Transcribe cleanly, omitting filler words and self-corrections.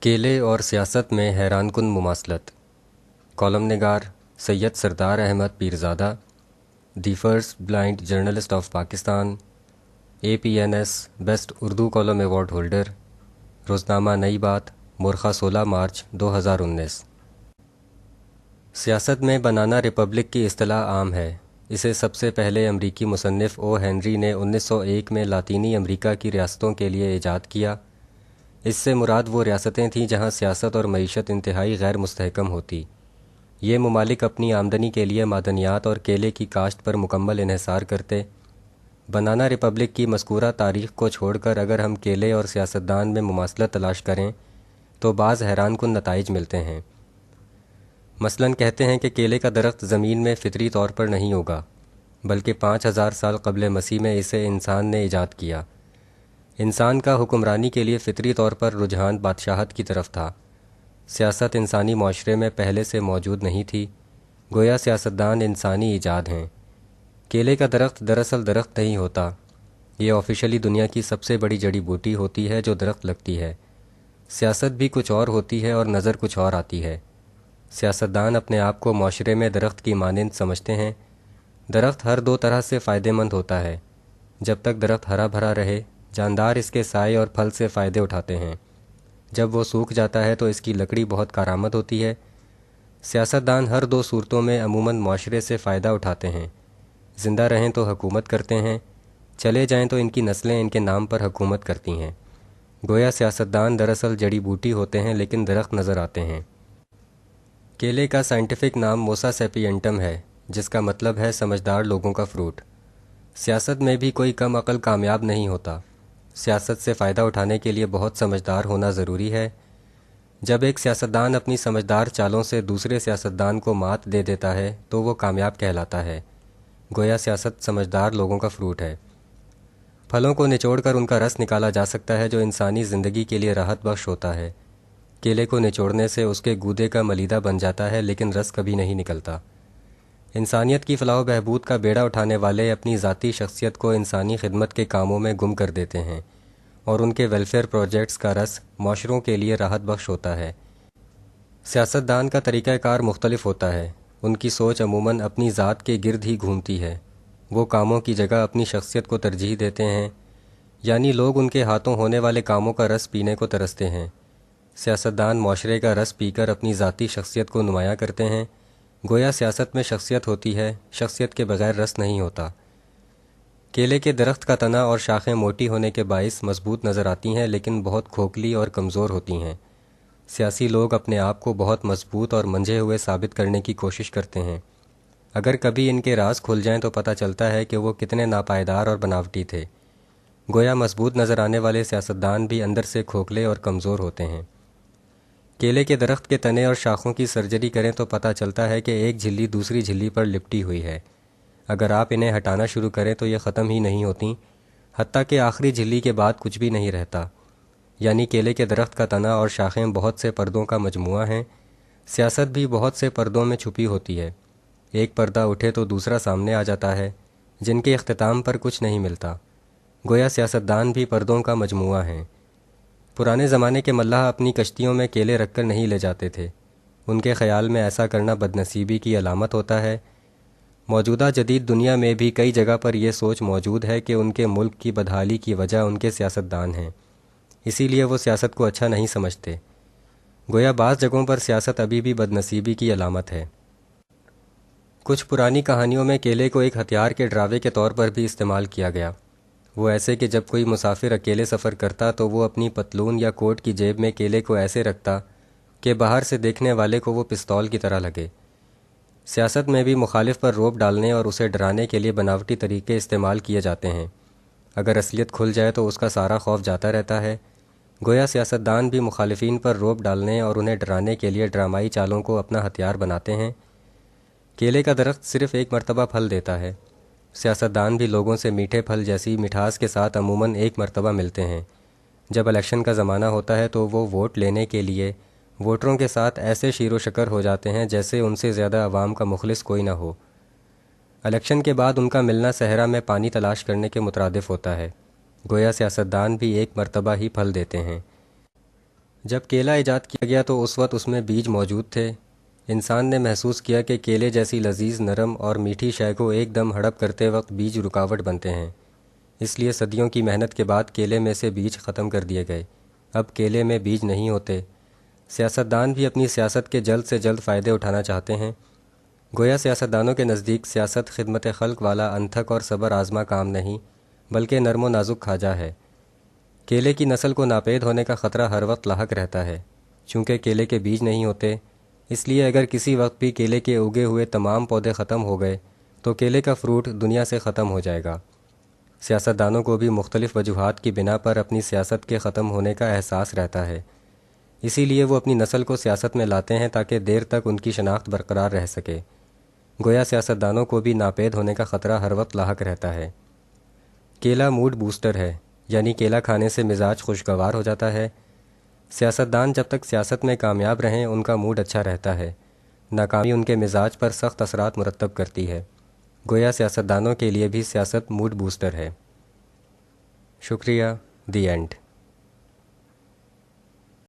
کیلے اور سیاست میں حیران کن مماثلت۔ کالم نگار Syed Sardar Ahmed Pirzada, the first blind journalist of Pakistan, APNS best Urdu column award holder, روزنامہ نئی بات، مورخہ 16 مارچ 2019۔ سیاست میں بنانا ریپبلک کی اصطلاح عام ہے۔ اسے سب سے پہلے امریکی مصنف او ہنری نے 1901 میں لاطینی امریکہ کی ریاستوں کے لیے ایجاد کیا۔ اس سے مراد وہ ریاستیں تھیں جہاں سیاست اور معیشت انتہائی غیر مستحکم ہوتی۔ یہ ممالک اپنی آمدنی کے لیے معدنیات اور کیلے کی کاشت پر مکمل انحصار کرتے۔ بنانا ریپبلک کی مذکورہ تاریخ کو چھوڑ کر اگر ہم کیلے اور سیاستدان میں مماثلت تلاش کریں تو بعض حیران کن نتائج ملتے ہیں۔ مثلاً کہتے ہیں کہ کیلے کا درخت زمین میں فطری طور پر نہیں ہوگا، بلکہ 5000 سال قبل مسیح میں اسے انسان نے ایجاد کیا۔ انسان کا حکمرانی کے لیے فطری طور پر رجحان بادشاہت کی طرف تھا۔ سیاست انسانی معاشرے میں پہلے سے موجود نہیں تھی، گویا سیاستدان انسانی ایجاد ہیں۔ کیلے کا درخت دراصل درخت نہیں ہوتا، یہ آفیشلی دنیا کی سب سے بڑی جڑی بوٹی ہوتی ہے جو درخت لگتی ہے۔ سیاست بھی کچھ اور ہوتی ہے اور نظر کچھ اور آتی ہے۔ سیاستدان اپنے آپ کو معاشرے میں درخت کی مانند سمجھتے ہیں۔ درخت ہر دو طرح سے فائدہ مند ہوتا ہے۔ جب تک درخت ہرا بھرا رہے، جاندار اس کے سائے اور پھل سے فائدے اٹھاتے ہیں۔ جب وہ سوکھ جاتا ہے تو اس کی لکڑی بہت کارآمد ہوتی ہے۔ سیاستدان ہر دو صورتوں میں عموماً معاشرے سے فائدہ اٹھاتے ہیں۔ زندہ رہیں تو حکومت کرتے ہیں، چلے جائیں تو ان کی نسلیں ان کے نام پر حکومت کرتی ہیں۔ گویا سیاستدان دراصل جڑی بوٹی ہوتے ہیں لیکن درخت نظر آتے ہیں۔ کیلے کا سائنٹیفک نام موسا سیپینٹم ہے، جس کا مطلب ہے سمجھدار لوگوں کا فروٹ۔ سیاست میں بھی کوئی کم عقل کامیاب نہیں ہوتا۔ سیاست سے فائدہ اٹھانے کے لیے بہت سمجھدار ہونا ضروری ہے۔ جب ایک سیاستدان اپنی سمجھدار چالوں سے دوسرے سیاستدان کو مات دے دیتا ہے تو وہ کامیاب کہلاتا ہے۔ گویا سیاست سمجھدار لوگوں کا فروٹ ہے۔ پھلوں کو نچوڑ کر ان کا رس نکالا جا سکتا ہے جو انسانی زندگی کے لیے راحت بخش ہوتا ہے۔ کیلے کو نچوڑنے سے اس کے گودے کا ملیدہ بن جاتا ہے لیکن رس کبھی نہیں نکلتا۔ انسانیت کی فلاح و بہبود کا بیڑا اٹھانے والے اپنی ذاتی شخصیت کو انسانی خدمت کے کاموں میں گم کر دیتے ہیں اور ان کے ویلفیئر پروجیکٹس کا رس معاشروں کے لیے راحت بخش ہوتا ہے۔ سیاستدان کا طریقہ کار مختلف ہوتا ہے۔ ان کی سوچ عموماً اپنی ذات کے گرد ہی گھومتی ہے۔ وہ کاموں کی جگہ اپنی شخصیت کو ترجیح دیتے ہیں، یعنی لوگ ان کے ہاتھوں ہونے والے کاموں کا رس پینے کو ترستے ہیں۔ سیاستدان معاشرے کا رس پی کر اپنی ذاتی شخصیت کو نمایاں کرتے ہیں۔ گویا سیاست میں شخصیت ہوتی ہے، شخصیت کے بغیر رس نہیں ہوتا۔ کیلے کے درخت کا تنا اور شاخیں موٹی ہونے کے باعث مضبوط نظر آتی ہیں لیکن بہت کھوکھلی اور کمزور ہوتی ہیں۔ سیاسی لوگ اپنے آپ کو بہت مضبوط اور منجھے ہوئے ثابت کرنے کی کوشش کرتے ہیں۔ اگر کبھی ان کے راز کھل جائیں تو پتہ چلتا ہے کہ وہ کتنے ناپائیدار اور بناوٹی تھے۔ گویا مضبوط نظر آنے والے سیاستدان بھی اندر سے کھوکھلے اور کمزور ہوتے ہیں۔ کیلے کے درخت کے تنے اور شاخوں کی سرجری کریں تو پتہ چلتا ہے کہ ایک جھلی دوسری جھلی پر لپٹی ہوئی ہے۔ اگر آپ انہیں ہٹانا شروع کریں تو یہ ختم ہی نہیں ہوتیں، حتیٰ کہ آخری جھلی کے بعد کچھ بھی نہیں رہتا۔ یعنی کیلے کے درخت کا تنا اور شاخیں بہت سے پردوں کا مجموعہ ہیں۔ سیاست بھی بہت سے پردوں میں چھپی ہوتی ہے۔ ایک پردہ اٹھے تو دوسرا سامنے آ جاتا ہے، جن کے اختتام پر کچھ نہیں ملتا۔ گویا سیاستدان بھی پردوں کا مجموعہ ہیں۔ پرانے زمانے کے ملاح اپنی کشتیوں میں کیلے رکھ کر نہیں لے جاتے تھے۔ ان کے خیال میں ایسا کرنا بدنصیبی کی علامت ہوتا ہے۔ موجودہ جدید دنیا میں بھی کئی جگہ پر یہ سوچ موجود ہے کہ ان کے ملک کی بدحالی کی وجہ ان کے سیاستدان ہیں، اسی لیے وہ سیاست کو اچھا نہیں سمجھتے۔ گویا بعض جگہوں پر سیاست ابھی بھی بدنصیبی کی علامت ہے۔ کچھ پرانی کہانیوں میں کیلے کو ایک ہتھیار کے ڈراوے کے طور پر بھی استعمال کیا گیا۔ وہ ایسے کہ جب کوئی مسافر اکیلے سفر کرتا تو وہ اپنی پتلون یا کوٹ کی جیب میں کیلے کو ایسے رکھتا کہ باہر سے دیکھنے والے کو وہ پستول کی طرح لگے۔ سیاست میں بھی مخالف پر روب ڈالنے اور اسے ڈرانے کے لیے بناوٹی طریقے استعمال کیے جاتے ہیں۔ اگر اصلیت کھل جائے تو اس کا سارا خوف جاتا رہتا ہے۔ گویا سیاستدان بھی مخالفین پر روب ڈالنے اور انہیں ڈرانے کے لیے ڈرامائی چالوں کو اپنا ہتھیار بناتے ہیں۔ کیلے کا درخت صرف ایک مرتبہ پھل دیتا ہے۔ سیاستدان بھی لوگوں سے میٹھے پھل جیسی مٹھاس کے ساتھ عموماً ایک مرتبہ ملتے ہیں۔ جب الیکشن کا زمانہ ہوتا ہے تو وہ ووٹ لینے کے لیے ووٹروں کے ساتھ ایسے شیر و شکر ہو جاتے ہیں جیسے ان سے زیادہ عوام کا مخلص کوئی نہ ہو۔ الیکشن کے بعد ان کا ملنا صحرا میں پانی تلاش کرنے کے مترادف ہوتا ہے۔ گویا سیاستدان بھی ایک مرتبہ ہی پھل دیتے ہیں۔ جب کیلا ایجاد کیا گیا تو اس وقت اس میں بیج موجود تھے۔ انسان نے محسوس کیا کہ کیلے جیسی لذیذ، نرم اور میٹھی شے کو ایک دم ہڑپ کرتے وقت بیج رکاوٹ بنتے ہیں۔ اس لیے صدیوں کی محنت کے بعد کیلے میں سے بیج ختم کر دیے گئے۔ اب کیلے میں بیج نہیں ہوتے۔ سیاستدان بھی اپنی سیاست کے جلد سے جلد فائدے اٹھانا چاہتے ہیں۔ گویا سیاستدانوں کے نزدیک سیاست خدمت خلق والا انتھک اور صبر آزما کام نہیں، بلکہ نرم و نازک کھاجا ہے۔ کیلے کی نسل کو ناپید ہونے کا خطرہ ہر وقت لاحق رہتا ہے، چونکہ کیلے کے بیج نہیں ہوتے۔ اس لیے اگر کسی وقت بھی کیلے کے اگے ہوئے تمام پودے ختم ہو گئے تو کیلے کا فروٹ دنیا سے ختم ہو جائے گا۔ سیاستدانوں کو بھی مختلف وجوہات کی بنا پر اپنی سیاست کے ختم ہونے کا احساس رہتا ہے، اسی لیے وہ اپنی نسل کو سیاست میں لاتے ہیں تاکہ دیر تک ان کی شناخت برقرار رہ سکے۔ گویا سیاستدانوں کو بھی ناپید ہونے کا خطرہ ہر وقت لاحق رہتا ہے۔ کیلا موڈ بوسٹر ہے، یعنی کیلا کھانے سے مزاج خوشگوار ہو جاتا ہے۔ سیاستدان جب تک سیاست میں کامیاب رہیں ان کا موڈ اچھا رہتا ہے، ناکامی ان کے مزاج پر سخت اثرات مرتب کرتی ہے۔ گویا سیاستدانوں کے لیے بھی سیاست موڈ بوسٹر ہے۔ شکریہ، دی اینڈ۔